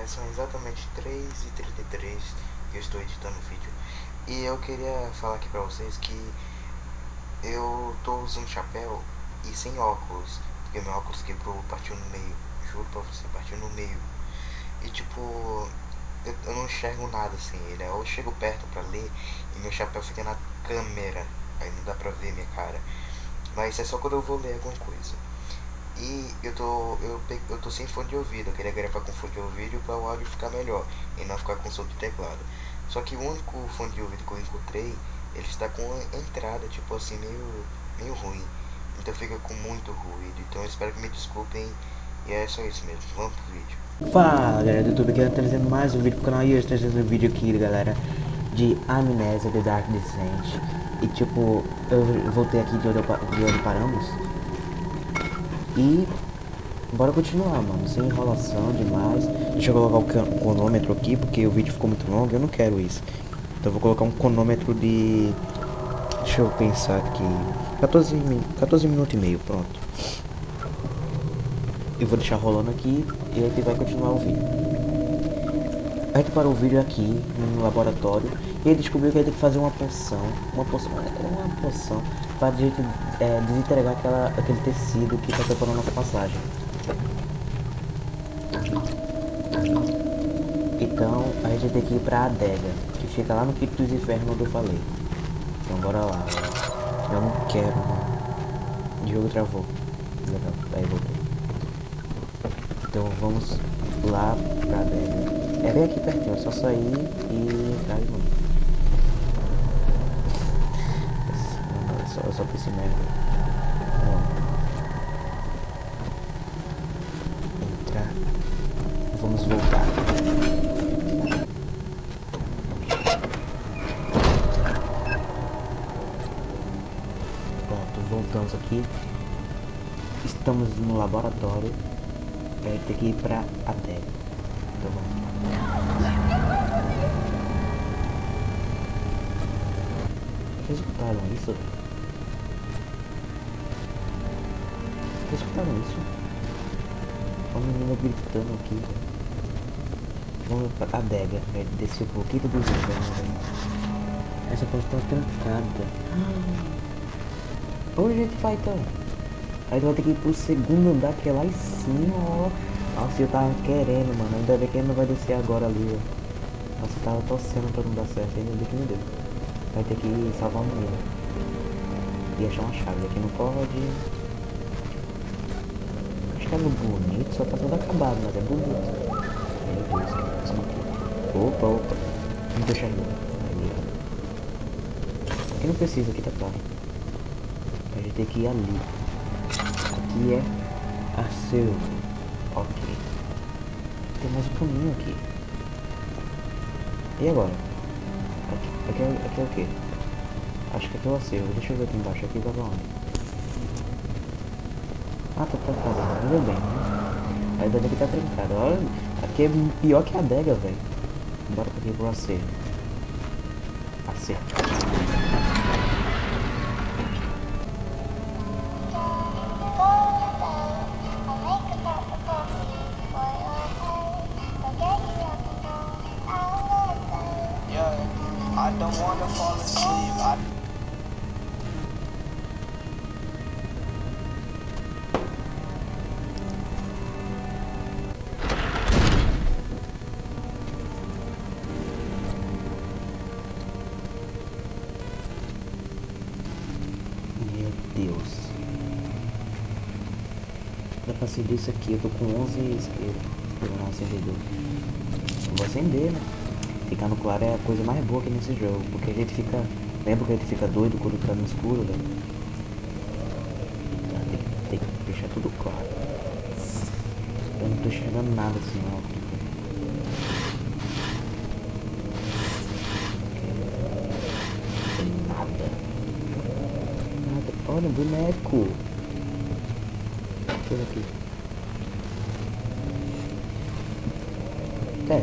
são exatamente 3h33 que eu estou editando o vídeo. E eu queria falar aqui pra vocês que eu tô usando chapéu e sem óculos, porque meu óculos quebrou, partiu no meio. Juro pra você, partiu no meio. E tipo, eu não enxergo nada sem ele. Eu chego perto pra ler e meu chapéu fica na câmera, aí não dá pra ver minha cara. Mas é só quando eu vou ler alguma coisa. E eu tô sem fone de ouvido. Eu queria gravar com fone de ouvido para o áudio ficar melhor e não ficar com som de teclado. Só que o único fone de ouvido que eu encontrei, ele está com entrada tipo assim meio ruim. Então fica com muito ruído. Então eu espero que me desculpem. E é só isso mesmo. Vamos pro vídeo. Fala galera do YouTube, aqui eu tô trazendo mais um vídeo pro canal. E eu estou trazendo um vídeo aqui, galera, de Amnesia, DEIXE. E tipo, eu voltei aqui de onde paramos. E bora continuar, mano, sem enrolação demais. Deixa eu colocar o cronômetro aqui, porque o vídeo ficou muito longo, eu não quero isso. Então eu vou colocar um cronômetro de... Deixa eu pensar aqui, 14 minutos e meio, pronto. Eu vou deixar rolando aqui e a gente vai continuar o vídeo. A gente parou o vídeo aqui no laboratório e ele descobriu que ele tem que fazer uma poção para desentregar aquele tecido que está preparando a nossa passagem. Então a gente tem que ir para a adega, que fica lá no pico dos infernos onde eu falei. Então bora lá, eu não quero, mano. O jogo travou. Legal, aí voltei. Então vamos lá pra adega. É bem aqui pertinho, é só sair e entrar e vamos. Eu só pensei merda. Entrar. Vamos voltar. Pronto, voltamos aqui. Estamos no laboratório. Aí tem que ir pra adega. Então vamos. Vocês escutaram isso? Vocês escutaram isso? Uma menina gritando aqui. Vamos pra adega. Vai descer um pouquinho dos infernos. Essa porta tá trancada. Onde a gente vai então? Aí tu vai ter que ir pro segundo andar, que é lá em cima, ó. Nossa, eu tava querendo, mano. Ainda bem que ele não vai descer agora ali, ó. Nossa, eu tava torcendo pra não dar certo. Ainda bem que não deu. Vai ter que salvar a menina. E achar uma chave. Aqui não pode. Acho que é bonito, só tá todo acabado, mas é bonito. Meu Deus, que isso aqui. Opa. Não tô enxergando. Aí. Aqui não precisa, aqui tá claro. A gente tem que ir ali. Aqui é acervo. Ok. Tem mais um caminho aqui. E agora? Aqui é o que? Acho que aqui é o acervo. Deixa eu ver aqui embaixo. Aqui vai pra onde? Ah, tá trancado agora. Ainda bem, né? A adega aqui tá trancada. Olha, aqui é pior que a adega, velho. Bora pra aqui pro acervo. Acervo. I don't wanna fall asleep. Meu Deus. Dá pra acender isso aqui. Eu tô com 11 isqueiros. Vou não acendedor. Eu vou acender, né? Ficar no claro é a coisa mais boa que nesse jogo, porque a gente fica... Lembra que a gente fica doido quando tá no escuro, velho? Então, tem que deixar tudo claro. Eu não tô enxergando nada assim, ó. Nada. Olha, boneco. Deixa eu ver aqui.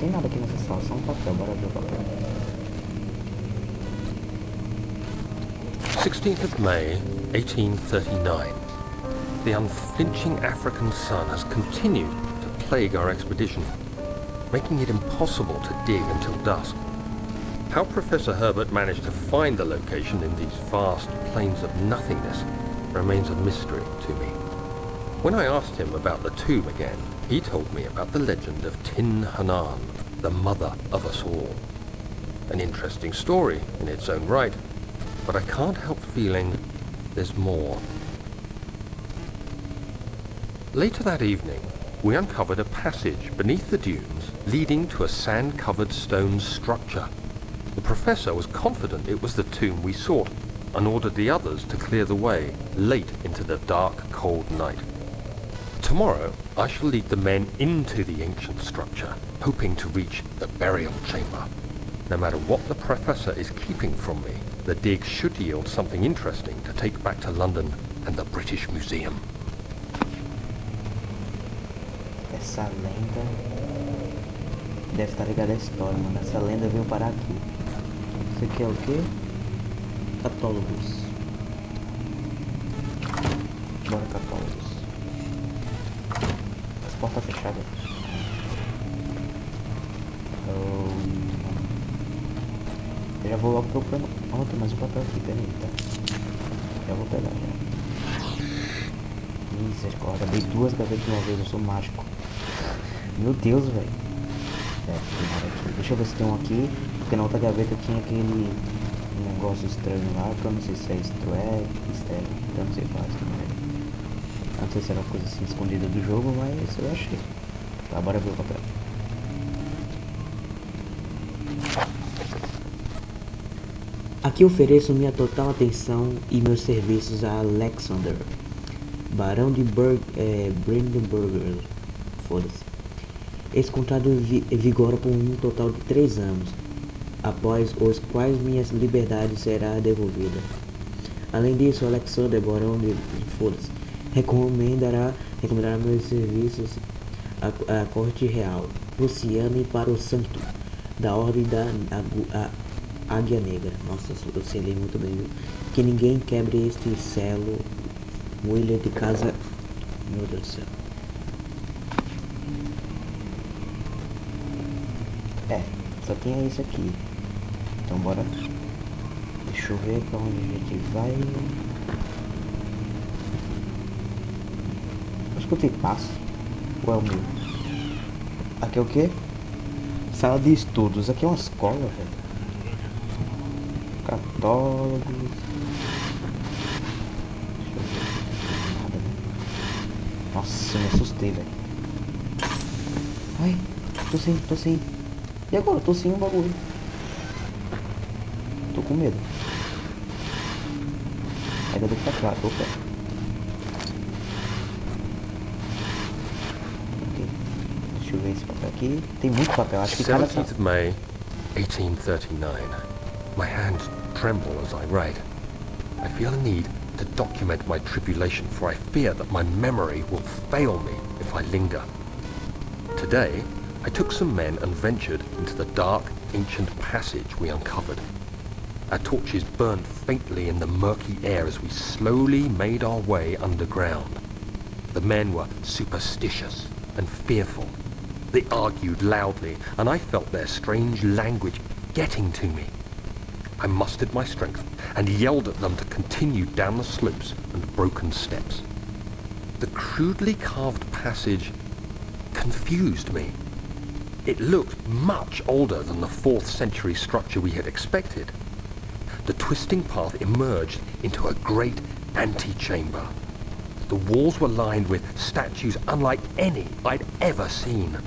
Tem nada aqui nessa sala, só um papel, bora ver o papel. 16th of May, 1839. The unflinching African sun has continued to plague our expedition. making it impossible to dig until dusk. How Professor Herbert managed to find the location in these vast plains of nothingness remains a mystery to me. When I asked him about the tomb again, he told me about the legend of Tin Hanan, the mother of us all. An interesting story in its own right, but I can't help feeling there's more. Later that evening, we uncovered a passage beneath the dunes leading to a sand-covered stone structure. The professor was confident it was the tomb we sought and ordered the others to clear the way late into the dark, cold night. Tomorrow, I shall lead the men into the ancient structure, hoping to reach the burial chamber. No matter what the professor is keeping from me, the dig should yield something interesting to take back to London and the British Museum. Essa lenda deve estar ligada à história, mano. Essa lenda veio parar aqui. Isso aqui é o quê? Católogos. Bora, católogos. As portas fechadas. Eu já vou logo procurando. Oh, tem mais um papel aqui, peraí, tá? Já vou pegar já. Misericórdia, abri 2 gavetas de uma vez, eu sou mágico. Meu Deus, velho. Deixa eu ver se tem um aqui, porque na outra gaveta tinha aquele negócio estranho lá, que eu não sei se é easter, eu não sei falar isso, não sei se era uma coisa assim escondida do jogo, mas eu achei. Tá, bora ver o papel. Aqui ofereço minha total atenção e meus serviços a Alexander, Barão de Brandenburger. Foda-se. Esse contrato vigora por um total de 3 anos, após os quais minha liberdade será devolvida. Além disso, Alexander, Barão de Foda-se, recomendará meus serviços à Corte Real Prussiana e para o Santo da Ordem da Águia Negra. Nossa, eu sei ler muito bem, viu? Que ninguém quebre este selo. William de casa. Meu Deus do céu. Só tinha isso aqui. Então bora. Deixa eu ver pra onde a gente vai. Acho que eu tenho passo. Ou é o meu? Aqui é o quê? Sala de estudos. Aqui é uma escola, velho. Católogos. Deixa eu ver. Nada, né? Nossa, eu me assustei, velho. Ai, tô sem. E agora? Tô sem um bagulho. Tô com medo. Ainda tem que estar claro. Opa. Ok. Deixa eu ver esse papel aqui. Tem muito papel. Acho que cada... 17th of May, 1839. My hands tremble as I write. I feel a need to document my tribulation, for I fear that my memory will fail me if I linger. Today, I took some men and ventured into the dark, ancient passage we uncovered. Our torches burned faintly in the murky air as we slowly made our way underground. The men were superstitious and fearful. They argued loudly, and I felt their strange language getting to me. I mustered my strength and yelled at them to continue down the slopes and broken steps. The crudely carved passage confused me. It looked much older than the 4th century structure we had expected. The twisting path emerged into a great antechamber. The walls were lined with statues unlike any I'd ever seen.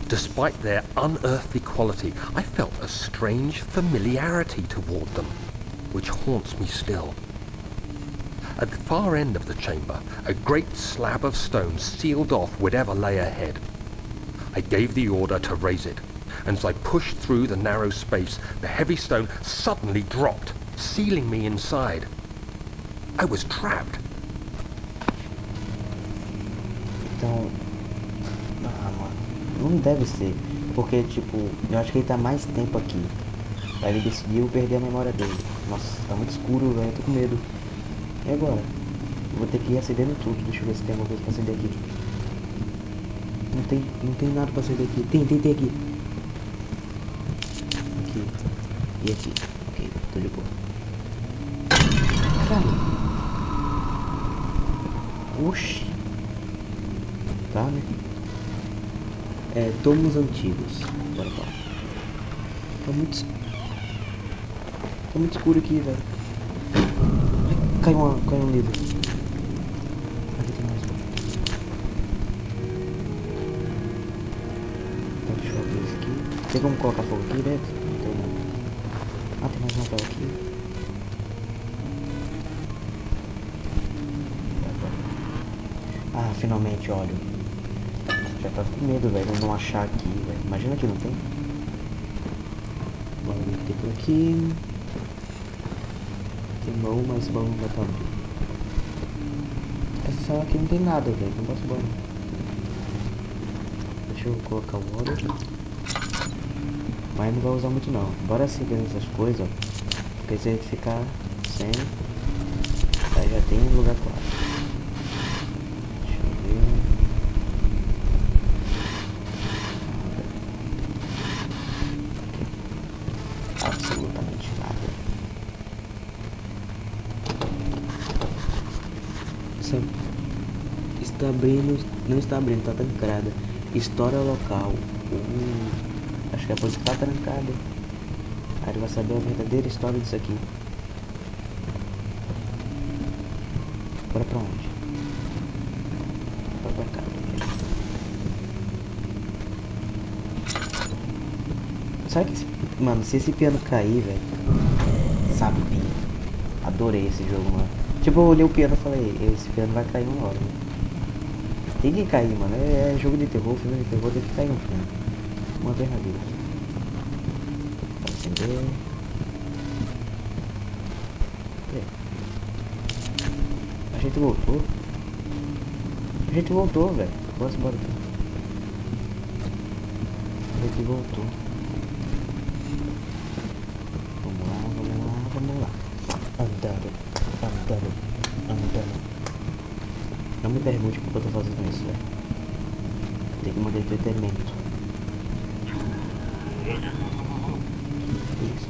Despite their unearthly quality, I felt a strange familiarity toward them, which haunts me still. At the far end of the chamber, a great slab of stone sealed off whatever lay ahead. I gave the order to raise it, and as I pushed through the narrow space, the heavy stone suddenly dropped, sealing me inside. I was trapped. Então... Ah, mano. Não deve ser. Porque, tipo, eu acho que ele tá mais tempo aqui. Aí ele decidiu perder a memória dele. Nossa, tá muito escuro, velho. Tô com medo. E agora? Eu vou ter que ir acendendo tudo. Deixa eu ver se tem alguma coisa pra acender aqui. Não tem nada pra sair daqui. Tem aqui. Aqui. E aqui. Ok, tô de boa. Caralho. Oxi. Tá, né? Tomos antigos. Bora lá. Tá muito escuro aqui, velho. Caiu um livro. Aqui tem mais um. Tá, deixa eu abrir isso aqui. Tem como colocar fogo aqui dentro? Não tem não. Ah, tem mais um papel aqui. Ah, finalmente, óleo. Já tava com medo, velho, de não achar aqui, velho. Imagina que não tem. Vamos ver o que tem por aqui. Tem baú, mas o baú não vai estar abrindo. Essa sala aqui não tem nada, velho. Não posso banho. Deixa eu colocar o óleo. Mas não vai usar muito não. Bora seguir essas coisas, ó. Porque se a gente ficar sem, aí já tem um lugar claro. Deixa eu ver. Absolutamente nada. Está abrindo, não está abrindo, está trancada. História local. Acho que é por isso que está trancada. Aí ele vai saber a verdadeira história disso aqui. Bora pra onde? Bora pra cá. Sabe que mano, se esse piano cair, velho. Sabe, adorei esse jogo, mano. Tipo, eu olhei o piano e falei, esse piano vai cair uma hora, mano. Tem que cair, mano. É jogo de terror, filme de terror, tem que cair um piano. Uma verdadeira. Pode acender. A gente voltou. Velho. Bora embora aqui. A gente voltou. Vamos lá. Andando. Não me pergunte por que eu tô fazendo isso, velho. Tem que manter entretenimento. Isso.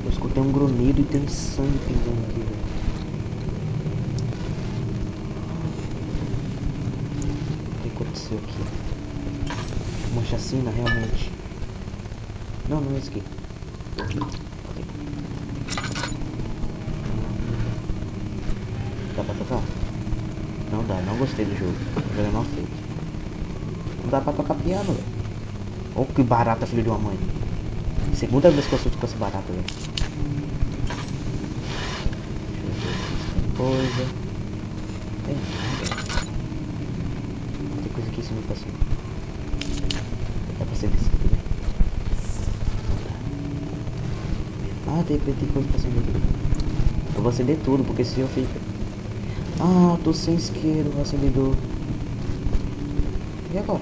Eu escutei um grunhido e tem sangue pingando aqui, velho. O que aconteceu aqui? Uma chacina, realmente. Não é esse aqui. Dá pra tocar? Não dá, não gostei do jogo. O jogo é mal feito. Não dá pra tocar piano, velho. Olha que barata, filho de uma mãe. Segunda vez que eu assusto com essa barata, velho. Deixa eu ver se tem coisa. Tem nada. Tem coisa aqui em cima pra cima. Dá pra ser visto aqui, velho. Ah, tem coisa pra acender aqui. Eu vou acender tudo, porque se eu fico... Ah, tô sem isqueiro no acendedor. E agora?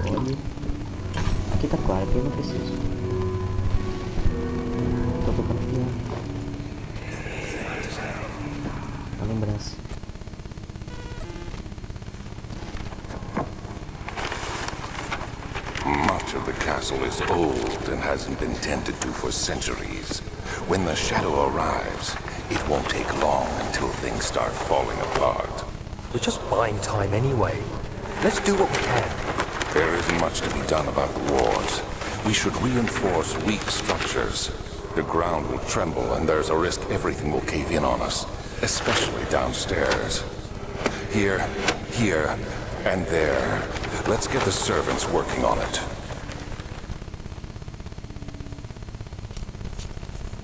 Óleo. Aqui tá claro, aqui eu não preciso. Tô tocando piano. Uma lembrança. Much of the castle is old and hasn't been tended to for centuries. When the shadow arrives, it won't take long until things start falling apart. We're just buying time anyway. Let's do what we can. There isn't much to be done about the walls. We should reinforce weak structures. The ground will tremble and there's a risk everything will cave in on us, especially downstairs. Here, and there. Let's get the servants working on it.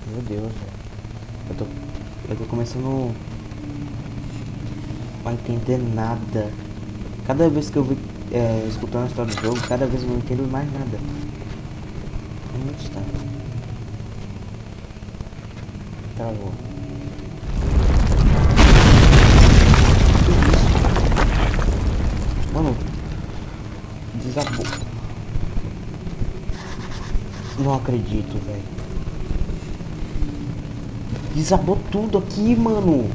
Meu Deus, velho. Eu tô começando a entender nada. Cada vez que eu vou escutando a história do jogo, cada vez eu não entendo mais nada. Onde está? Travou. não acredito, velho. Desabou tudo aqui, mano.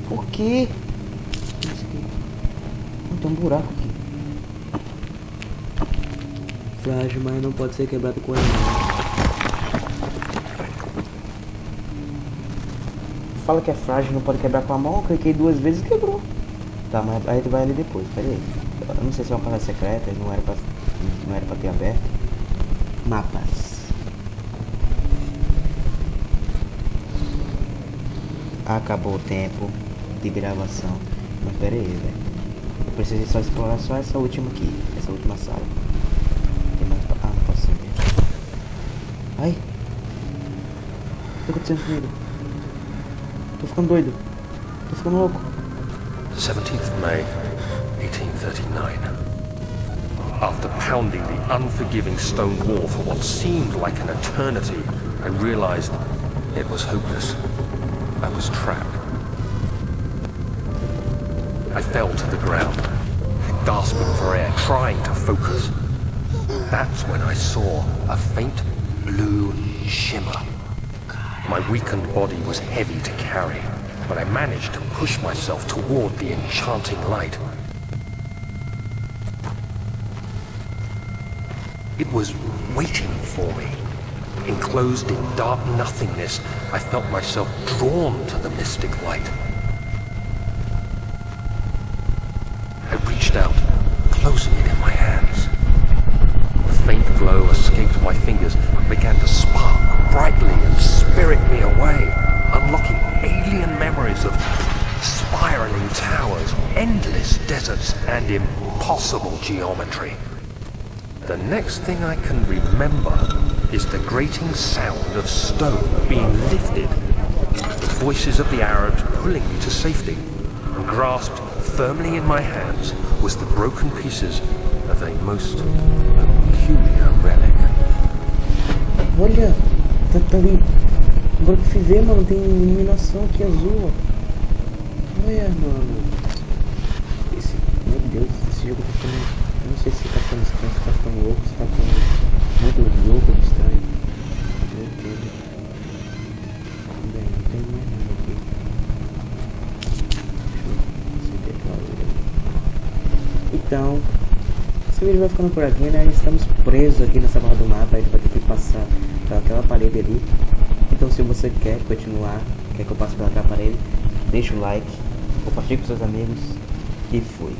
Por quê? Tem um buraco aqui. Frágil, mas não pode ser quebrado com ele. Fala que é frágil, não pode quebrar com a mão. Eu cliquei 2 vezes e quebrou. Tá, mas a gente vai ali depois. Pera aí. Eu não sei se é uma parada secreta. Não era pra ter aberto. Mapas. Acabou o tempo de gravação. Mas pera aí, velho. Eu preciso só explorar só essa última aqui. Essa última sala. Tem mais... Ah, não posso saber. Ai. O que tá acontecendo comigo? Tô ficando doido. Tô ficando louco. 17th May, 1839. After pounding the unforgiving stone wall for what seemed like an eternity, I realized it was hopeless. I was trapped. I fell to the ground, gasping for air, trying to focus. That's when I saw a faint blue shimmer. My weakened body was heavy to carry, but I managed to push myself toward the enchanting light. It was waiting for me. Enclosed in dark nothingness, I felt myself drawn to the mystic light. I reached out, closing it in my hands. The faint glow escaped my fingers and began to spark brightly and spirit me away, unlocking alien memories of spiraling towers, endless deserts, and impossible geometry. The next thing I can remember is the grating sound of stone being lifted, the voices of the Arabs pulling me to safety, and grasped firmly in my hands was the broken pieces of a most peculiar relic. Olha, tá ali. Agora que eu fui ver, mano, tem iluminação aqui azul, ó. Olha, mano. Meu Deus, esse jogo tá ficando... Eu não sei se tá ficando estranho, se tá ficando louco, se tá ficando muito louco, estranho. Meu Deus. Bem, não tem mais nada aqui. Deixa eu acender aquela luz ali. Então, esse vídeo vai ficando por aqui, né? Estamos presos aqui nessa barra do mapa, a gente vai ter que passar pelaquela parede ali. Então, se você quer continuar, quer que eu passe pelaquela parede, deixa o like, compartilhe com seus amigos e fui.